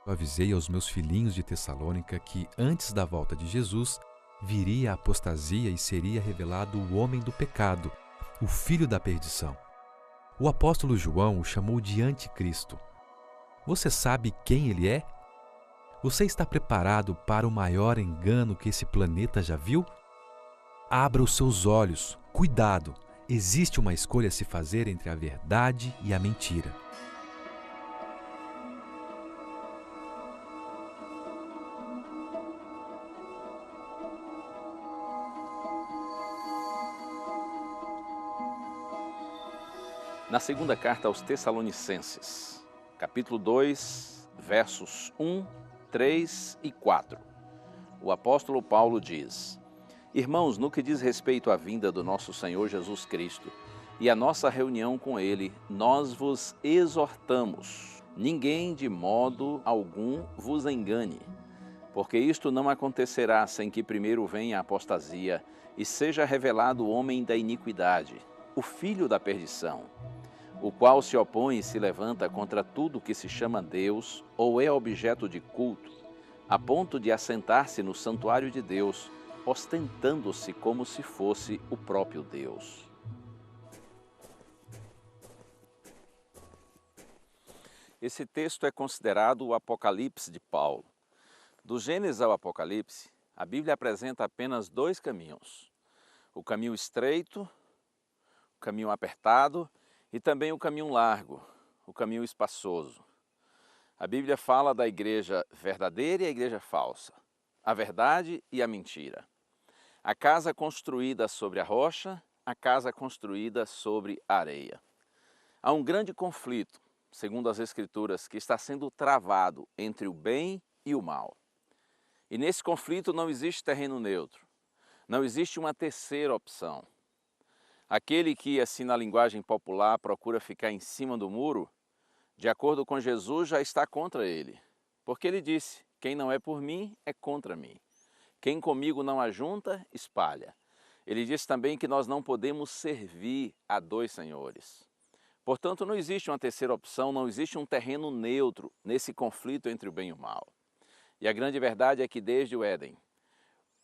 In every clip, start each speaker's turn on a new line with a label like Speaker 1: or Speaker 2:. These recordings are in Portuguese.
Speaker 1: Eu avisei aos meus filhinhos de Tessalônica que, antes da volta de Jesus, viria a apostasia e seria revelado o homem do pecado, o filho da perdição. O apóstolo João o chamou de Anticristo. Você sabe quem ele é? Você está preparado para o maior engano que esse planeta já viu? Abra os seus olhos. Cuidado! Existe uma escolha a se fazer entre a verdade e a mentira.
Speaker 2: Na segunda carta aos Tessalonicenses, capítulo 2, versos 1, 3 e 4, o apóstolo Paulo diz: Irmãos, no que diz respeito à vinda do nosso Senhor Jesus Cristo e à nossa reunião com Ele, nós vos exortamos, ninguém de modo algum vos engane, porque isto não acontecerá sem que primeiro venha a apostasia e seja revelado o homem da iniquidade, o filho da perdição, o qual se opõe e se levanta contra tudo que se chama Deus ou é objeto de culto, a ponto de assentar-se no santuário de Deus, ostentando-se como se fosse o próprio Deus. Esse texto é considerado o Apocalipse de Paulo. Do Gênesis ao Apocalipse, a Bíblia apresenta apenas dois caminhos: o caminho estreito, o caminho apertado, e também o caminho largo, o caminho espaçoso. A Bíblia fala da igreja verdadeira e a igreja falsa, a verdade e a mentira. A casa construída sobre a rocha, a casa construída sobre a areia. Há um grande conflito, segundo as Escrituras, que está sendo travado entre o bem e o mal. E nesse conflito não existe terreno neutro, não existe uma terceira opção. Aquele que, assim na linguagem popular, procura ficar em cima do muro, de acordo com Jesus, já está contra ele. Porque ele disse: quem não é por mim, é contra mim. Quem comigo não ajunta, espalha. Ele disse também que nós não podemos servir a dois senhores. Portanto, não existe uma terceira opção, não existe um terreno neutro nesse conflito entre o bem e o mal. E a grande verdade é que desde o Éden,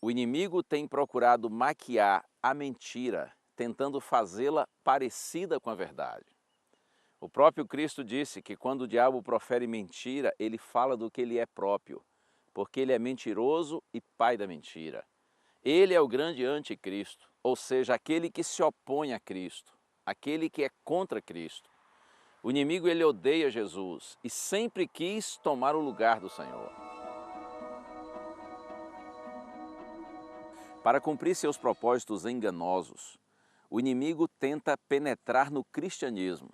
Speaker 2: o inimigo tem procurado maquiar a mentira, tentando fazê-la parecida com a verdade. O próprio Cristo disse que quando o diabo profere mentira, ele fala do que ele é próprio, porque ele é mentiroso e pai da mentira. Ele é o grande anticristo, ou seja, aquele que se opõe a Cristo, aquele que é contra Cristo. O inimigo, ele odeia Jesus e sempre quis tomar o lugar do Senhor. Para cumprir seus propósitos enganosos, o inimigo tenta penetrar no cristianismo.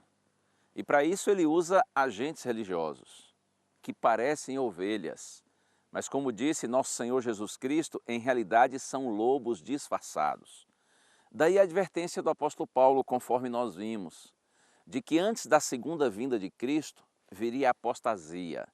Speaker 2: E para isso ele usa agentes religiosos, que parecem ovelhas, mas como disse nosso Senhor Jesus Cristo, em realidade são lobos disfarçados. Daí a advertência do apóstolo Paulo, conforme nós vimos, de que antes da segunda vinda de Cristo viria a apostasia,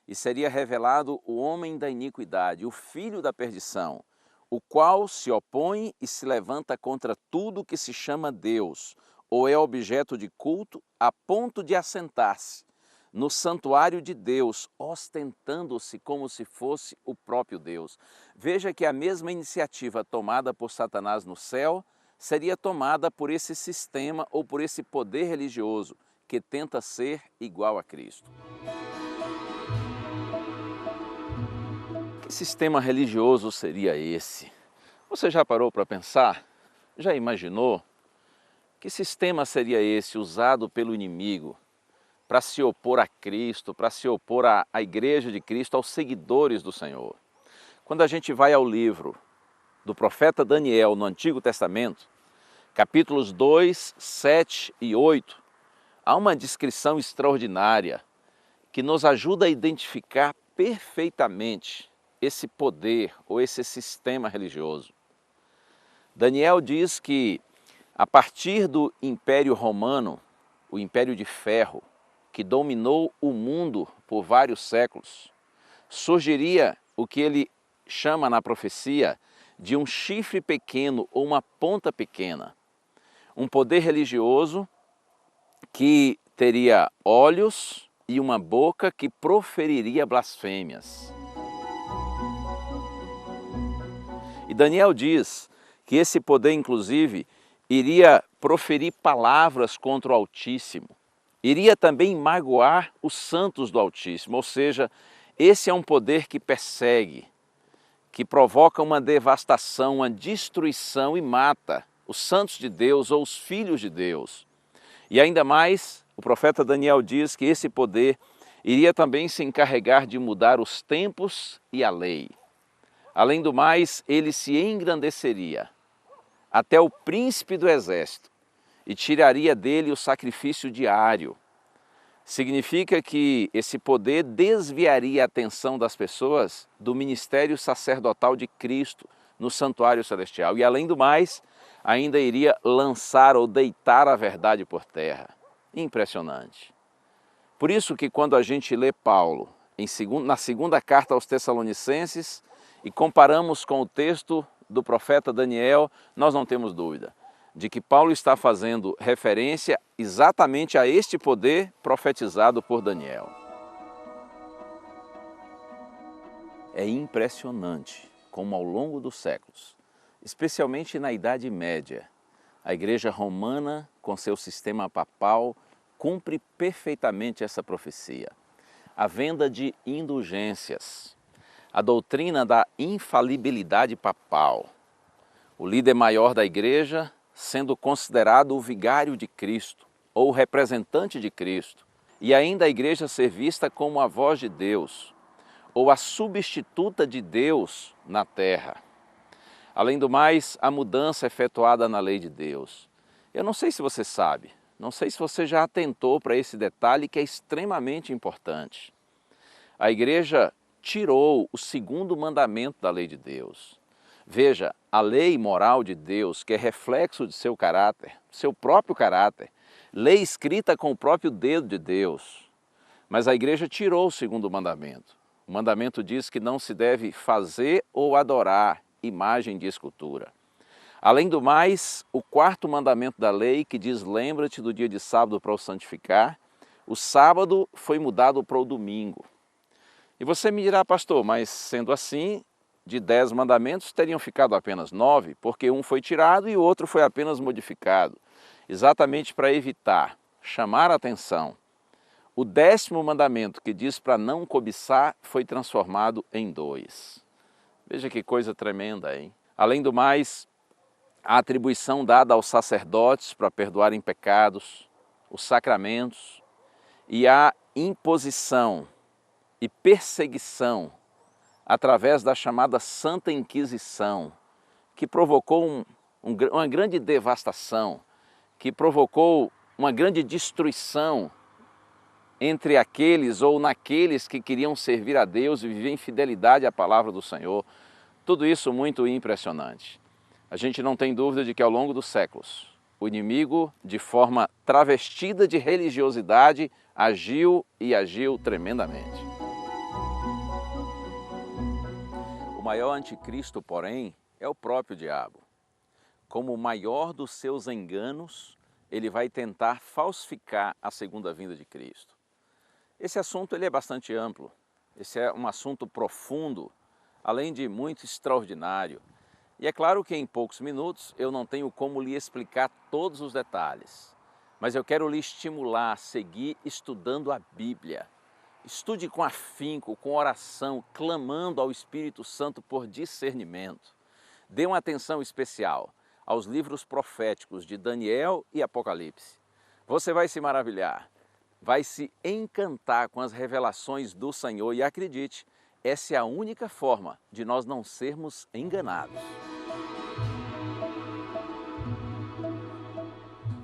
Speaker 2: e seria revelado o homem da iniquidade, o filho da perdição, o qual se opõe e se levanta contra tudo que se chama Deus, ou é objeto de culto, a ponto de assentar-se no santuário de Deus, ostentando-se como se fosse o próprio Deus. Veja que a mesma iniciativa tomada por Satanás no céu seria tomada por esse sistema ou por esse poder religioso que tenta ser igual a Cristo. Que sistema religioso seria esse? Você já parou para pensar? Já imaginou? Que sistema seria esse usado pelo inimigo para se opor a Cristo, para se opor à igreja de Cristo, aos seguidores do Senhor? Quando a gente vai ao livro do profeta Daniel no Antigo Testamento, capítulos 2, 7 e 8, há uma descrição extraordinária que nos ajuda a identificar perfeitamente esse poder ou esse sistema religioso. Daniel diz que a partir do Império Romano, o Império de Ferro, que dominou o mundo por vários séculos, surgiria o que ele chama na profecia de um chifre pequeno ou uma ponta pequena. Um poder religioso que teria olhos, e uma boca que proferiria blasfêmias. E Daniel diz que esse poder, inclusive, iria proferir palavras contra o Altíssimo, iria também magoar os santos do Altíssimo, ou seja, esse é um poder que persegue, que provoca uma devastação, uma destruição e mata os santos de Deus ou os filhos de Deus. E ainda mais, o profeta Daniel diz que esse poder iria também se encarregar de mudar os tempos e a lei. Além do mais, ele se engrandeceria até o príncipe do exército e tiraria dele o sacrifício diário. Significa que esse poder desviaria a atenção das pessoas do ministério sacerdotal de Cristo no santuário celestial. E além do mais, ainda iria lançar ou deitar a verdade por terra. Impressionante. Por isso que quando a gente lê Paulo na segunda carta aos Tessalonicenses e comparamos com o texto do profeta Daniel, nós não temos dúvida de que Paulo está fazendo referência exatamente a este poder profetizado por Daniel. É impressionante como ao longo dos séculos, especialmente na Idade Média, a Igreja Romana, com seu sistema papal, cumpre perfeitamente essa profecia. A venda de indulgências, a doutrina da infalibilidade papal, o líder maior da Igreja sendo considerado o vigário de Cristo, ou o representante de Cristo, e ainda a Igreja ser vista como a voz de Deus, ou a substituta de Deus na terra. Além do mais, a mudança efetuada na lei de Deus. Eu não sei se você sabe, não sei se você já atentou para esse detalhe que é extremamente importante. A Igreja tirou o segundo mandamento da lei de Deus. Veja, a lei moral de Deus, que é reflexo de seu caráter, seu próprio caráter, lei escrita com o próprio dedo de Deus. Mas a Igreja tirou o segundo mandamento. O mandamento diz que não se deve fazer ou adorar imagem de escultura. Além do mais, o quarto mandamento da lei, que diz lembra-te do dia de sábado para o santificar, o sábado foi mudado para o domingo. E você me dirá, pastor, mas sendo assim, de 10 mandamentos teriam ficado apenas 9, porque um foi tirado e o outro foi apenas modificado, exatamente para evitar, chamar a atenção. O 10º mandamento, que diz para não cobiçar, foi transformado em 2. Veja que coisa tremenda, hein? Além do mais, a atribuição dada aos sacerdotes para perdoarem pecados, os sacramentos e a imposição e perseguição através da chamada Santa Inquisição, que provocou uma grande devastação, que provocou uma grande destruição entre aqueles ou naqueles que queriam servir a Deus e viver em fidelidade à palavra do Senhor. Tudo isso muito impressionante. A gente não tem dúvida de que ao longo dos séculos, o inimigo, de forma travestida de religiosidade, agiu e agiu tremendamente. O maior anticristo, porém, é o próprio diabo. Como o maior dos seus enganos, ele vai tentar falsificar a segunda vinda de Cristo. Esse assunto ele é bastante amplo, esse é um assunto profundo, além de muito extraordinário. E é claro que em poucos minutos eu não tenho como lhe explicar todos os detalhes, mas eu quero lhe estimular a seguir estudando a Bíblia. Estude com afinco, com oração, clamando ao Espírito Santo por discernimento. Dê uma atenção especial aos livros proféticos de Daniel e Apocalipse. Você vai se maravilhar, vai se encantar com as revelações do Senhor e acredite, essa é a única forma de nós não sermos enganados.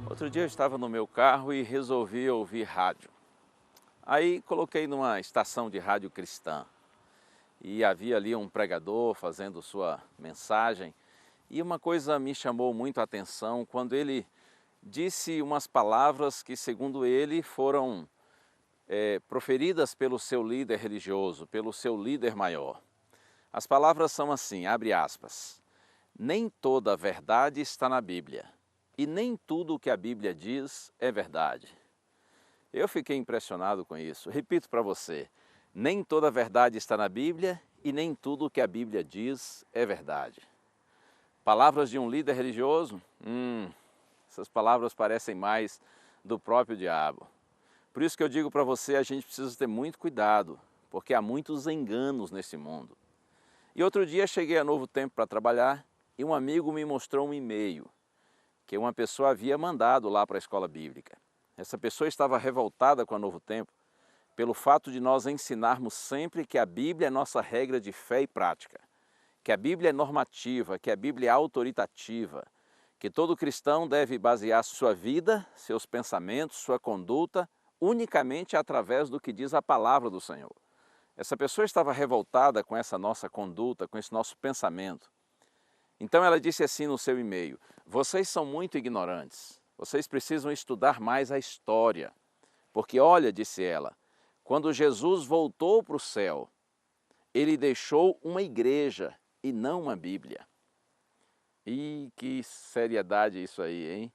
Speaker 2: Outro dia eu estava no meu carro e resolvi ouvir rádio. Aí coloquei numa estação de rádio cristã e havia ali um pregador fazendo sua mensagem e uma coisa me chamou muito a atenção quando ele disse umas palavras que, segundo ele, foram proferidas pelo seu líder religioso, pelo seu líder maior. As palavras são assim, abre aspas, nem toda a verdade está na Bíblia e nem tudo o que a Bíblia diz é verdade. Eu fiquei impressionado com isso. Repito para você, nem toda a verdade está na Bíblia e nem tudo o que a Bíblia diz é verdade. Palavras de um líder religioso? Essas palavras parecem mais do próprio diabo. Por isso que eu digo para você, a gente precisa ter muito cuidado, porque há muitos enganos nesse mundo. E outro dia cheguei a Novo Tempo para trabalhar e um amigo me mostrou um e-mail que uma pessoa havia mandado lá para a escola bíblica. Essa pessoa estava revoltada com a Novo Tempo pelo fato de nós ensinarmos sempre que a Bíblia é nossa regra de fé e prática, que a Bíblia é normativa, que a Bíblia é autoritativa, que todo cristão deve basear sua vida, seus pensamentos, sua conduta, unicamente através do que diz a palavra do Senhor. Essa pessoa estava revoltada com essa nossa conduta, com esse nosso pensamento. Então ela disse assim no seu e-mail: vocês são muito ignorantes, vocês precisam estudar mais a história, porque olha, disse ela, quando Jesus voltou para o céu, ele deixou uma igreja e não uma Bíblia. E que seriedade isso aí, hein?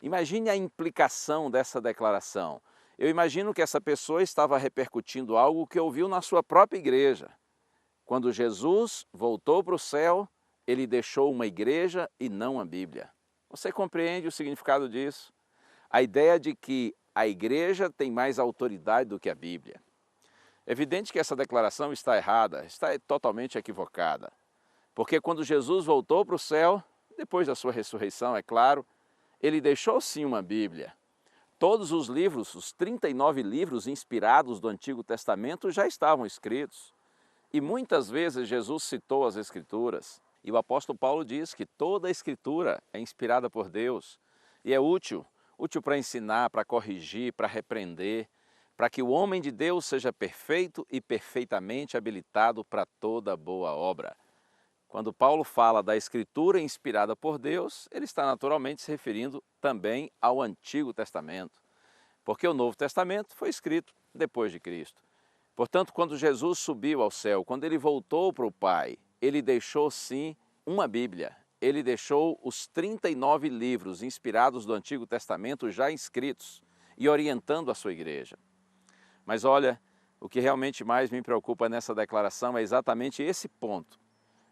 Speaker 2: Imagine a implicação dessa declaração. Eu imagino que essa pessoa estava repercutindo algo que ouviu na sua própria igreja. Quando Jesus voltou para o céu, ele deixou uma igreja e não a Bíblia. Você compreende o significado disso? A ideia de que a igreja tem mais autoridade do que a Bíblia. É evidente que essa declaração está errada, está totalmente equivocada. Porque quando Jesus voltou para o céu, depois da sua ressurreição, é claro, ele deixou sim uma Bíblia. Todos os livros, os 39 livros inspirados do Antigo Testamento já estavam escritos. E muitas vezes Jesus citou as Escrituras. E o apóstolo Paulo diz que toda a Escritura é inspirada por Deus e é útil para ensinar, para corrigir, para repreender, para que o homem de Deus seja perfeito e perfeitamente habilitado para toda boa obra. Quando Paulo fala da Escritura inspirada por Deus, ele está naturalmente se referindo também ao Antigo Testamento, porque o Novo Testamento foi escrito depois de Cristo. Portanto, quando Jesus subiu ao céu, quando ele voltou para o Pai, ele deixou sim uma Bíblia. Ele deixou os 39 livros inspirados do Antigo Testamento já escritos e orientando a sua igreja. Mas olha, o que realmente mais me preocupa nessa declaração é exatamente esse ponto,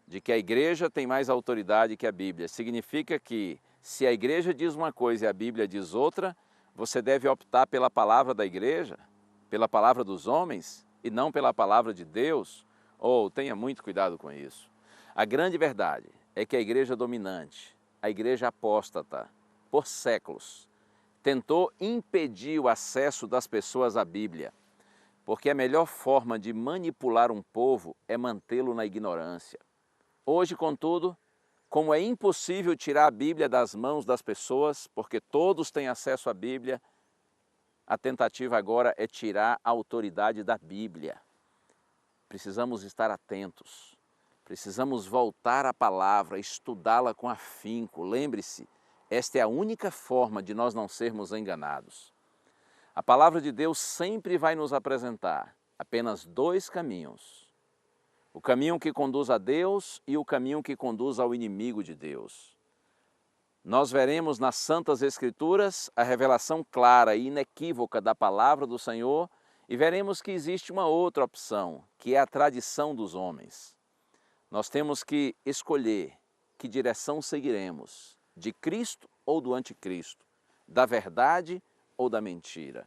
Speaker 2: de que a igreja tem mais autoridade que a Bíblia. Significa que se a igreja diz uma coisa e a Bíblia diz outra, você deve optar pela palavra da igreja, pela palavra dos homens e não pela palavra de Deus. Tenha muito cuidado com isso. A grande verdade é que a igreja dominante, a igreja apóstata, por séculos, tentou impedir o acesso das pessoas à Bíblia, porque a melhor forma de manipular um povo é mantê-lo na ignorância. Hoje, contudo, como é impossível tirar a Bíblia das mãos das pessoas, porque todos têm acesso à Bíblia, a tentativa agora é tirar a autoridade da Bíblia. Precisamos estar atentos, precisamos voltar à palavra, estudá-la com afinco. Lembre-se, esta é a única forma de nós não sermos enganados. A palavra de Deus sempre vai nos apresentar apenas dois caminhos. O caminho que conduz a Deus e o caminho que conduz ao inimigo de Deus. Nós veremos nas Santas Escrituras a revelação clara e inequívoca da palavra do Senhor e veremos que existe uma outra opção, que é a tradição dos homens. Nós temos que escolher que direção seguiremos, de Cristo ou do anticristo, da verdade ou da mentira.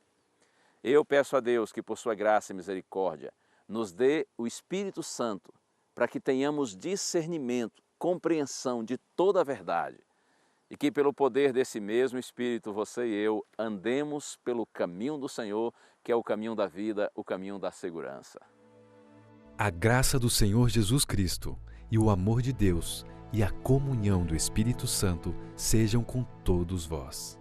Speaker 2: Eu peço a Deus que, por sua graça e misericórdia, nos dê o Espírito Santo para que tenhamos discernimento, compreensão de toda a verdade e que pelo poder desse mesmo Espírito, você e eu andemos pelo caminho do Senhor, que é o caminho da vida, o caminho da segurança.
Speaker 1: A graça do Senhor Jesus Cristo e o amor de Deus e a comunhão do Espírito Santo sejam com todos vós.